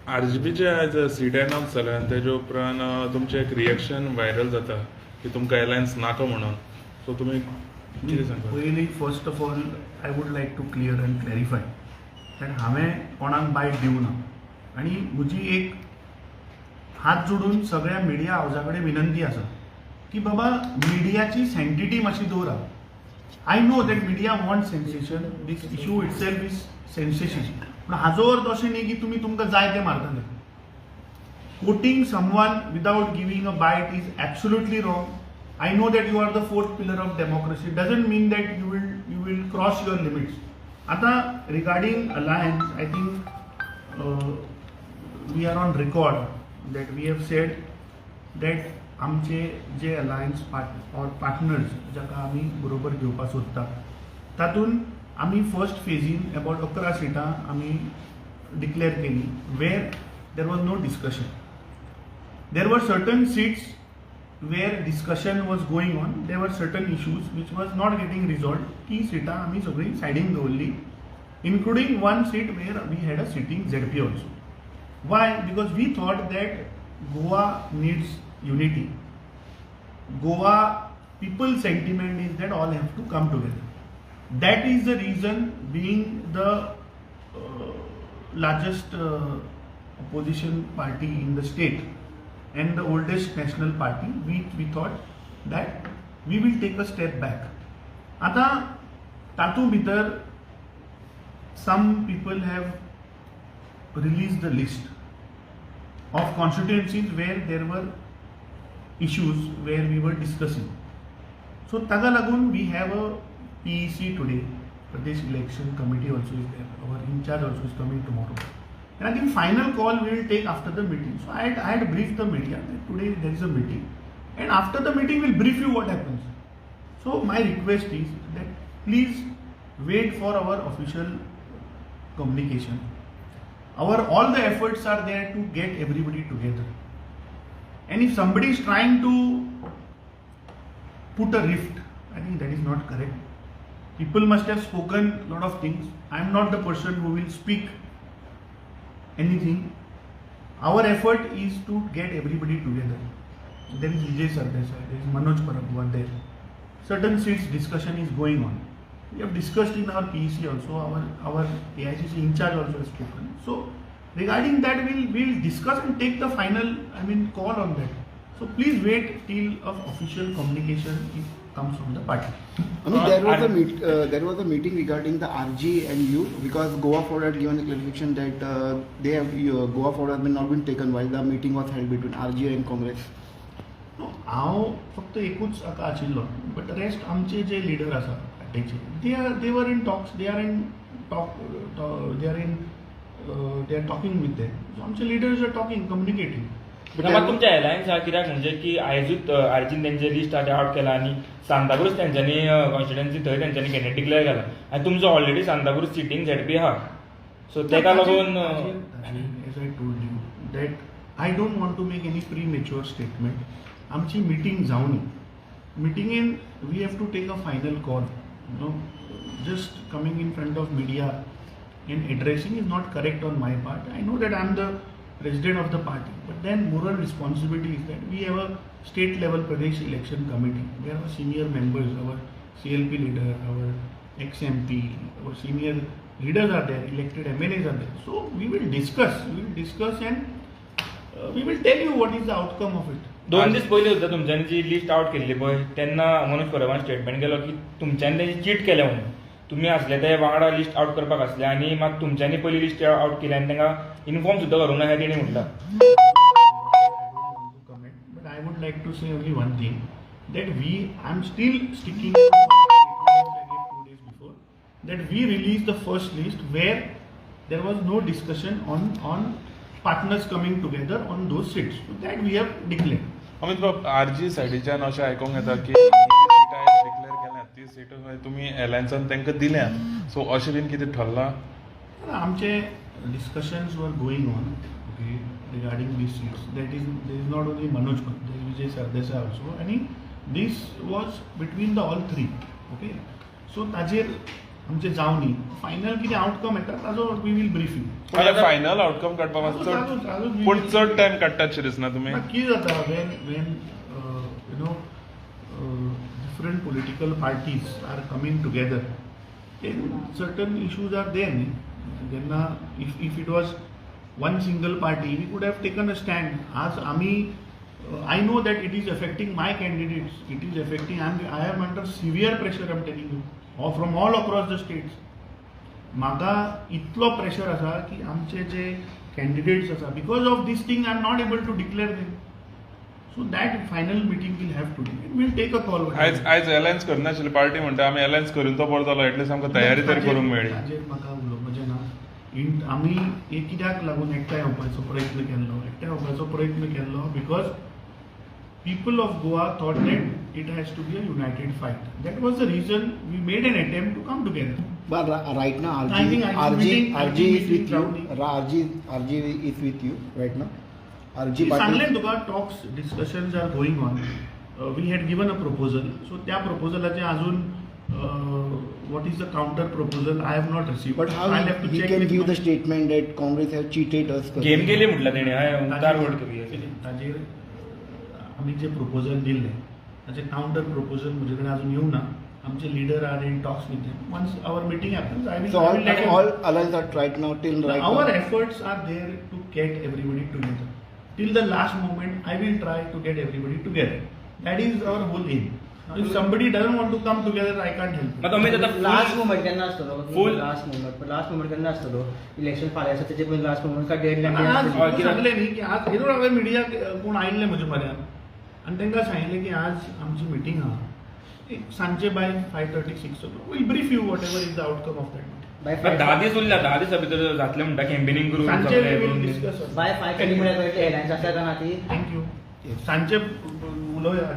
आरजीबीचे आज seat announce जालें आनी तेजे उपरांत तुमचें एक रिएक्शन व्हायरल जाता की तुमकां एलायन्स नाका म्हणून. सो तुमी कितें सांगता? पयलीं first of all I would like to clear and clarify that हांवें कोणाक बायट दिवं ना. आनी म्हजी एक हात जोडून सगळ्या मिडिया हावजा कडेन विनंती आसा की बाबा मिडियाची सँटिटी मातशी दवरा. I know that media want sensation, this issue itself is sensation, पूण हाजो अर्थ अशें न्ही की तुमी तुमकां जाय तें मारतले. Quoting someone without giving a byte is absolutely wrong. I know that you are the fourth pillar of democracy. Doesn't mean that you will cross your limits. आता regarding alliance, I think we are on record that we have said that आमचे जे alliance partners जाका आमी बरोबर घेवपाक सोदता तातूंत आमी first फेजीन about 11 सिटां आमी डिक्लेअर केली where there was no discussion. There were certain seats where discussion was going on. There were certain issues which was not getting resolved. ती सिटां आमी सगळी सायडीन दवरली, including one seat where we had a sitting ZP also. Why? Because we thought that Goa needs unity. Goa people sentiment is that all have to come together. That is the reason, being the largest opposition party in the state and the oldest national party, we thought that we will take a step back. आता तातूं भितर some people have released the list of constituencies where there were issues where we were discussing. So ताका लागून we have a PEC today, Pradesh Election Committee also is there. Our in charge also is coming tomorrow. And I think final call we will take after the meeting. So I had briefed the media that today there is a meeting, and after the meeting we'll brief you what happens. So my request is that please wait for our official communication. All the efforts are there to get everybody together. And if somebody is trying to put a rift, I think that is not correct. People must have spoken a lot of things. I am not the person who will speak anything. Our effort is to get everybody together. There is Vijay Sardesai, there is Manoj Parab there. Certain seats discussion is going on. We have discussed in our PEC also, our AICC in charge also has spoken. So regarding that we'll discuss and take the final call on that. So please wait till official communication comes from the party. There was a meeting regarding the RG and you, because Goa Forward had given a clarification that Goa Forward has not been taken while the meeting was held between RG and Congress. No, हांव फक्त एकूच हाका आशिल्लो, but rest आमचे जे leader आसा पार्टीचे they were in talks, they are talking with them. So आमचे leaders are talking, communicating. मात तुमच्या एलायन्स हा कित्याक म्हणजे की आयजूच आर्जीन तेंचे लिस्ट आउट केला आनी सांताक्रूज तेंच्यांनी कॉन्स्टिट्युएन्सी थंय तेंच्यांनी कॅन्डिडेट डिक्लेअर केला आनी तुमचो ऑलरेडी सांताक्रूज सिटींग ZP आहा. सो तेका लागून as I told you that I don't want to make any premature statement. आमची meeting जावनी, मिटिंगेन we have to take a final call. Just coming in front of media and addressing is not correct on my part. I know that I am the president of the party, but then moral responsibility is that we have a state level Pradesh Election Committee. There are senior members, our CLP leader, our ex-MP, our senior leaders are there, elected MLAs are there. So we will discuss and we will tell you what is the outcome of it. 2 दीस पयलीं सुद्दां तुमच्यांनी जी list out केल्ली पळय तेन्ना Manoj परबान statement केलो की तुमच्यांनी तेजी cheat केल्या म्हणून. तुम्ही असले ते वांगडा लिस्ट आउट करपाक आसले आनी मात तुमच्यांनी पयली लिस्ट आउट केली आनी तांकां इन्फॉर्म सुद्दां करूंक ना हें तेणी म्हटलां. But I would like to say only one thing, that I'm still sticking to my statement I gave 2 days before, that we released the first list where there was no discussion on partners coming together on those seats. So that we have declared. Amit बाब, RG सायडीच्यान अशें आयकूंक येता की सिटां declare केल्यात, ती seat तुमी एलायन्सान तांकां दिल्यात. सो अशें बीन कितें ठरलां? आमचे discussions were going on, okay, regarding these seats. There is not only Manoj, there is Vijay Sardesai also. And this was between the all three. Okay, so ताजेर आमचे जावनी फायनल कितें आउटकम येता ताजो वी वील ब्रीफ यू. आतां final outcome काडपाक मातसो पूण चड टायम काडटात दिसना तुमी. कितें जाता when you know different political parties are coming together, then certain issues are there. Then if it was one single party, we could have taken a stand. As Ami, I know that it is affecting my candidates. It is affecting. I am under severe pressure. I am telling you, or from all across the states. म्हाका इतलो pressure आसा की आमचे जे candidates आसा because of this thing I am not able to declare them. So that final meeting will have to do. We'll take a call. आयज alliance करनाशिल्ली party म्हणटा आमी अलायन्स करून तो बरो जालो एटलीस्ट आमकां तयारी तरी करूंक मेळ्ळी. ताजेर म्हाका उलोवपाचें ना. आमी एक कित्याक लागून एकठांय येवपाचो प्रयत्न केल्लो because people of Goa thought that it has to be a united fight. That was the reason we made an attempt to come together. But right now, I think RG is with you. meeting RG is with you right now. RG सांगलें Patil. तुका talks discussions are going on. We had given a proposal. So त्या प्रपोजलाचे अजून what is the counter proposal I have not received. But how I'll have to he check can with give my- the statement that Congress have cheated us? Game गेली म्हटलं तेणे हय उतार vote करूया. ताजेर आमी जे प्रपोजल दिल्ले ताचे काउंटर प्रपोजल म्हजे कडेन अजून येवं ना. आमचे leader are in talks with them. Once our meeting happens I will So let you- all alliance are right now till right our now. efforts are there to get everybody together. Till the last moment, I will try to get everybody together. That is our whole aim. If somebody doesn't want to come together, I can't help. मग तुम्ही आता last moment केन्ना आसतलो Full- last moment केन्ना आसतलो election फाल्यां आसा तेचे पयलीं लास्ट मोमेंट काय डेडलायन आज कित्याक- तुका सांगलें न्ही की आज येदोळ हांवें मिडिया कोण आयिल्ले म्हज्या म्हऱ्यान आनी तांकां सांगिल्लें की आज आमची मिटींग आहा एक सांजचे by 5:36 will brief you whatever is the outcome of that by मग 10 दीस उरल्या 10 दिसा भितर जातलें म्हणटा कॅम्पेनिंग करून सांजचे सगळें वी करून. वील डिस्कस बाय 5 म्हळ्यार हेडलायन्स आसता ना ती थँक्यू सांजचे उलोवया